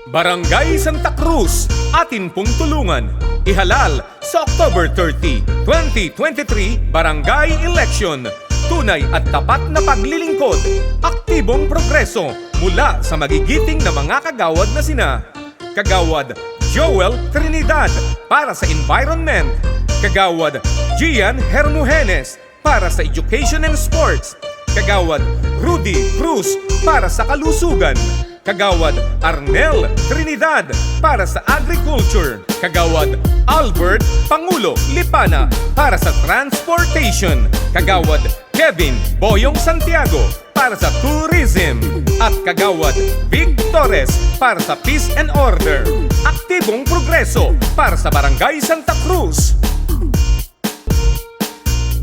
Barangay Santa Cruz, atin pong tulungan. Ihalal sa October 30, 2023 Barangay Election. Tunay at tapat na paglilingkod, aktibong progreso mula sa magigiting na mga kagawad na sina Kagawad Joel Trinidad para sa Environment, Kagawad Gian Hermogenes para sa Education and Sports, Kagawad Rudy Cruz para sa Kalusugan, Kagawad Arnel Trinidad para sa Agriculture, Kagawad Albert Pangulo Lipana para sa Transportation, Kagawad Kevin Boyong Santiago para sa Tourism, at Kagawad Vic Torres para sa Peace and Order. Aktibong progreso para sa Barangay Santa Cruz.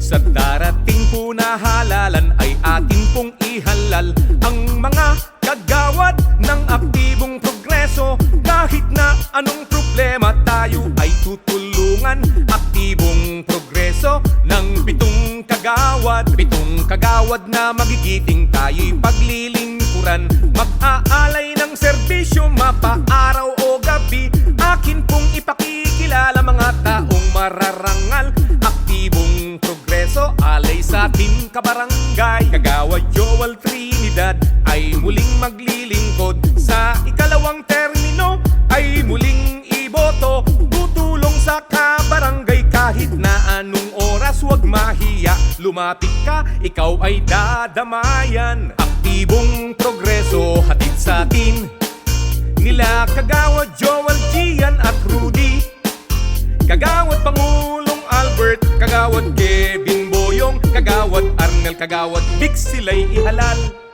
Sa darating po na halalan ay atin pong ihalal ang mga kagawad ng aktibong progreso. Kahit na anong problema tayo ay tutulungan. Aktibong progreso ng pitong kagawad na magigiting tayo'y paglilingkuran. Mag-aalay ng serbisyo mapaaraw o gabi. Akin pong ipakikilala mga taong mararangal. Aktibong progreso, alay sa ating kabarangay. Kagawad Joel Trinidad ay muling maglilingkod. Sa ikalawang termino ay muling iboto. Tutulong sa kabarangay kahit na anong oras. Huwag mahiya, lumapit ka, ikaw ay dadamayan. Aktibong progreso hatid sa atin nila Kagawad Joel, Gian at Rudy, Kagawad Pangulong Albert, Kagawad Kevin Boyong, Kagawad Arnel, Kagawad Vic, sila'y ihalal.